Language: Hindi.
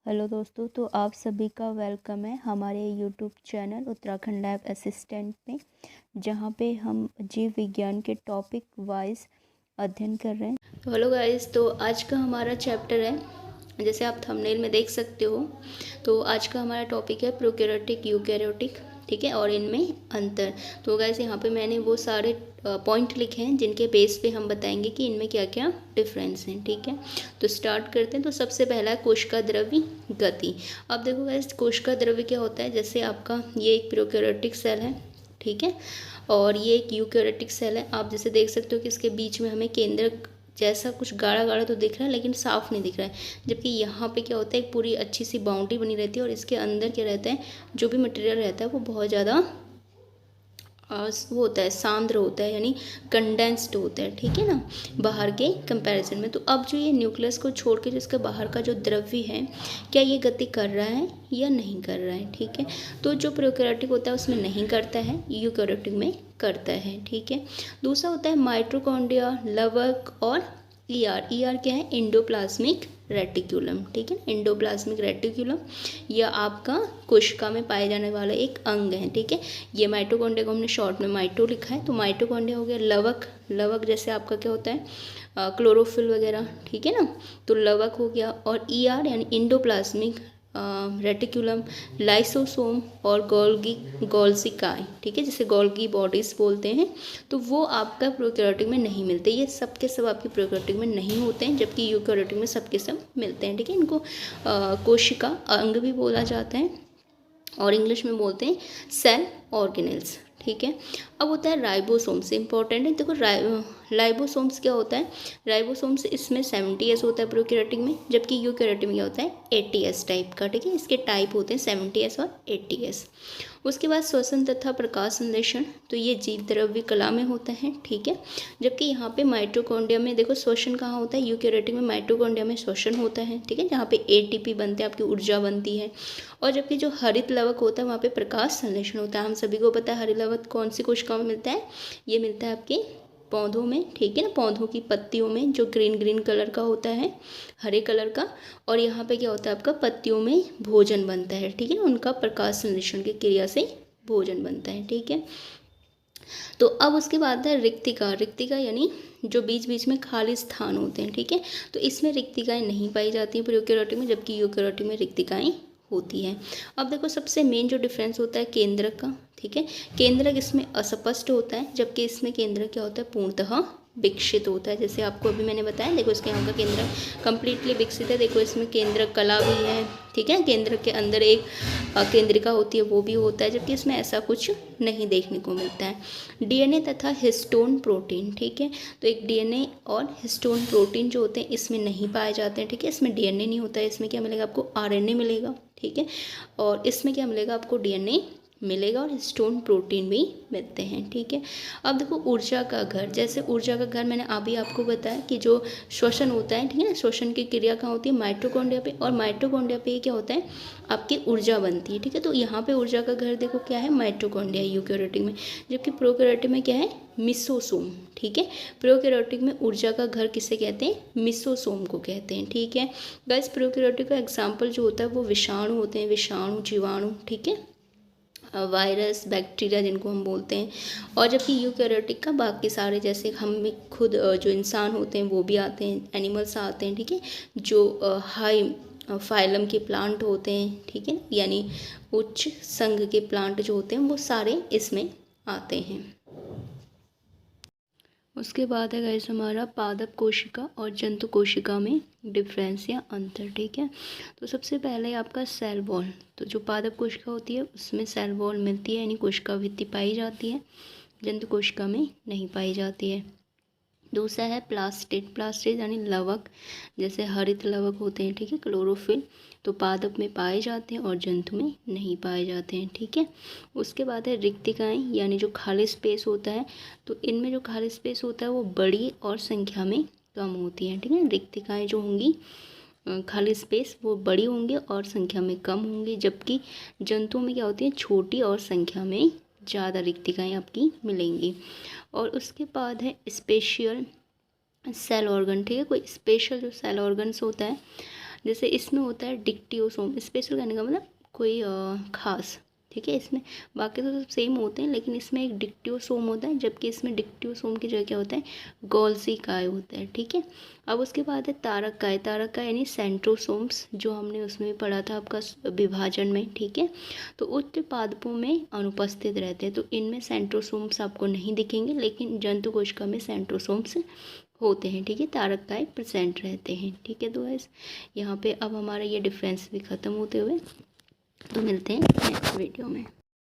हेलो दोस्तों, तो आप सभी का वेलकम है हमारे YouTube channel Uttarakhand lab assistant में, जहां पे हम जीव विज्ञान के टॉपिक वाइज अध्ययन कर रहे हैं। तो हेलो गाइस, तो आज का हमारा चैप्टर है, जैसे आप थंबनेल में देख सकते हो। तो आज का हमारा टॉपिक है प्रोकैरियोटिक यूकैरियोटिक, ठीक है, और इनमें अंतर। तो गाइस यहाँ पे मैंने वो सारे पॉइंट लिखे हैं जिनके बेस पे हम बताएंगे कि इनमें क्या क्या डिफरेंस हैं, ठीक है। तो स्टार्ट करते हैं। तो सबसे पहला है कोशिका द्रव्य गति। अब देखो गाइस, कोशिका द्रव्य क्या होता है, जैसे आपका ये एक प्रोकैरियोटिक सेल है, ठीक है, और ये एक यूकैरियोटिक सेल है। आप जैसे देख सकते हो कि इसके बीच में हमें केंद्रक जैसा कुछ गाढ़ा गाढ़ा तो दिख रहा है, लेकिन साफ नहीं दिख रहा है। जबकि यहाँ पे क्या होता है, एक पूरी अच्छी सी बाउंड्री बनी रहती है और इसके अंदर क्या रहता है, जो भी मटेरियल रहता है वो बहुत ज़्यादा वो होता है, सांद्र होता है, यानी कंडेंस्ड होता है, ठीक है ना, बाहर के कंपैरिजन में। तो अब जो ये न्यूक्लियस को छोड़ के जिसके बाहर का जो द्रव्य है, क्या ये गति कर रहा है या नहीं कर रहा है, ठीक है। तो जो प्रोकैरियोटिक होता है उसमें नहीं करता है, यूकैरियोटिक में करता है, ठीक है। दूसरा होता है माइटोकॉन्ड्रिया, लवक और ईआर। ईआर क्या है, इंडोप्लाज्मिक रेटिक्यूलम, ठीक है। इंडोप्लाज्मिक रेटिक्यूलम यह आपका कोशिका में पाए जाने वाला एक अंग है, ठीक है। ये माइटोकॉन्ड्रिया को हमने शॉर्ट में माइटो लिखा है। तो माइटोकॉन्ड्रिया हो गया। लवक, लवक जैसे आपका क्या होता है, क्लोरोफिल वगैरह, ठीक है ना। तो लवक हो गया। और ईआर यानी इंडोप्लाज्मिक रेटिक्यूलम, लाइसोसोम और गोल्सिकाई, ठीक है, जिसे गोल्गी बॉडीज बोलते हैं। तो वो आपका प्रोकैरियोटिक में नहीं मिलते। ये सब के सब आपके प्रोकैरियोटिक में नहीं होते हैं, जबकि यूकैरियोटिक में सब के सब मिलते हैं, ठीक है। इनको कोशिका अंग भी बोला जाता है और इंग्लिश में बोलते हैं सेल ऑर्गेनेल्स, ठीक है। अब होता है राइबोसोम्स, इंपॉर्टेंट है। देखो राइबोसोम्स क्या होता है, राइबोसोम्स इसमें 70S होता है प्रोकैरियोटिक में, जबकि यूकैरियोटिक में क्या होता है 80S टाइप का, ठीक है। इसके टाइप होते हैं 70S और 80S। उसके बाद श्वसन तथा प्रकाश संश्लेषण, तो ये जीव द्रव्य कला में होता है, ठीक है। जबकि यहाँ पे माइटोकॉन्ड्रिया में देखो श्वसन कहाँ होता है, यूकैरियोटिक में माइटोकॉन्ड्रिया में श्वसन होता है, ठीक है, जहाँ पे ATP बनते हैं, आपकी ऊर्जा बनती है। और जबकि जो हरित लवक होता है वहाँ पे प्रकाश संश्लेषण होता है। हम सभी को पता है हरित लवक कौन सी कोशिका में मिलता है, ये मिलता है आपके पौधों में, ठीक है ना, पौधों की पत्तियों में, जो ग्रीन ग्रीन कलर का होता है, हरे कलर का। और यहाँ पे क्या होता है, आपका पत्तियों में भोजन बनता है, ठीक है ना, उनका प्रकाश संश्लेषण की क्रिया से भोजन बनता है, ठीक है। तो अब उसके बाद है रिक्तिका। रिक्तिका यानी जो बीच बीच में खाली स्थान होते हैं, ठीक है। तो इसमें रिक्तिकाएं नहीं पाई जाती हैं प्रोकैरियोटिक में, जबकि यूकैरियोटिक में रिक्तिकाएं होती हैं। अब देखो सबसे मेन जो डिफरेंस होता है केंद्रक का, ठीक है। केंद्रक इसमें अस्पष्ट होता है, जबकि इसमें केंद्रक क्या होता है, पूर्णतः विकसित होता है। जैसे आपको अभी मैंने बताया, देखो इसके यहाँ का केंद्रक कंप्लीटली विकसित है। देखो इसमें केंद्रक कला भी है, ठीक है। केंद्रक के अंदर एक केंद्रिका होती है, वो भी होता है, जबकि इसमें ऐसा कुछ नहीं देखने को मिलता है। DNA तथा हिस्टोन प्रोटीन, ठीक है। तो एक DNA और हिस्टोन प्रोटीन जो होते हैं इसमें नहीं पाए जाते हैं, ठीक है। इसमें DNA नहीं होता है, इसमें क्या मिलेगा आपको, RNA मिलेगा, ठीक है। और इसमें क्या मिलेगा आपको, DNA मिलेगा और हिस्टोन प्रोटीन भी मिलते हैं, ठीक है। अब देखो ऊर्जा का घर, जैसे ऊर्जा का घर मैंने अभी आपको बताया कि जो श्वसन होता है, ठीक है ना, श्वसन की क्रिया कहाँ होती है, माइटोकॉन्ड्रिया पे। और माइटोकॉन्ड्रिया पे क्या होता है, आपकी ऊर्जा बनती है, ठीक है। तो यहाँ पे ऊर्जा का घर देखो क्या है, माइटोकॉन्ड्रिया यूकैरियोटिक में। जबकि प्रोकैरियोटिक में क्या है, मिसोसोम, ठीक है। प्रोकैरियोटिक में ऊर्जा का घर किसे कहते हैं, मिसोसोम को कहते हैं, ठीक है। गाइस प्रोकैरियोटिक का एग्जाम्पल जो होता है वो विषाणु होते हैं, विषाणु, जीवाणु, ठीक है, वायरस, बैक्टीरिया जिनको हम बोलते हैं। और जबकि यूकैरियोटिक का बाकी सारे, जैसे हम खुद जो इंसान होते हैं वो भी आते हैं, एनिमल्स आते हैं, ठीक है, जो हाई फाइलम के प्लांट होते हैं, ठीक है, यानी उच्च संघ के प्लांट जो होते हैं वो सारे इसमें आते हैं। उसके बाद है गाइस हमारा पादप कोशिका और जंतु कोशिका में डिफरेंस या अंतर, ठीक है। तो सबसे पहले आपका सेल वॉल। तो जो पादप कोशिका होती है उसमें सेल वॉल मिलती है, यानी कोशिका भित्ति पाई जाती है, जंतु कोशिका में नहीं पाई जाती है। दूसरा है प्लास्टिड। प्लास्टिड यानी लवक, जैसे हरित लवक होते हैं, ठीक है, क्लोरोफिल, तो पादप में पाए जाते हैं और जंतु में नहीं पाए जाते हैं, ठीक है। उसके बाद है रिक्तिकाएं, यानी जो खाली स्पेस होता है, तो इनमें जो खाली स्पेस होता है वो बड़ी और संख्या में कम होती है, ठीक है। रिक्तिकाएं जो होंगी, खाली स्पेस, वो बड़ी होंगी और संख्या में कम होंगी। जबकि जंतुओं में क्या होती है, छोटी और संख्या में ज़्यादा रिक्तिकाएं आपकी मिलेंगी। और उसके बाद है स्पेशियल सेल ऑर्गन, ठीक है। कोई स्पेशल जो सेल ऑर्गन्स होता है, जैसे इसमें होता है डिक्टियोसोम, स्पेशल कहने का मतलब कोई खास, ठीक है। इसमें बाकी तो सब सेम होते हैं, लेकिन इसमें एक डिक्टियोसोम होता है, जबकि इसमें डिक्टियोसोम की जगह क्या होता है, गोल्जी काय होता है, ठीक है। अब उसके बाद है तारक काय। तारक काय यानी सेंट्रोसोम्स, जो हमने उसमें भी पढ़ा था आपका विभाजन में, ठीक है। तो उच्च पादपों में अनुपस्थित रहते हैं, तो इनमें सेंट्रोसोम्स आपको नहीं दिखेंगे, लेकिन जंतु कोशिका में सेंट्रोसोम्स होते हैं, ठीक है। तारक काय प्रेजेंट रहते हैं, ठीक है। तो गाइस यहाँ पे अब हमारा ये डिफरेंस भी ख़त्म होते हुए, तो मिलते हैं नेक्स्ट वीडियो में।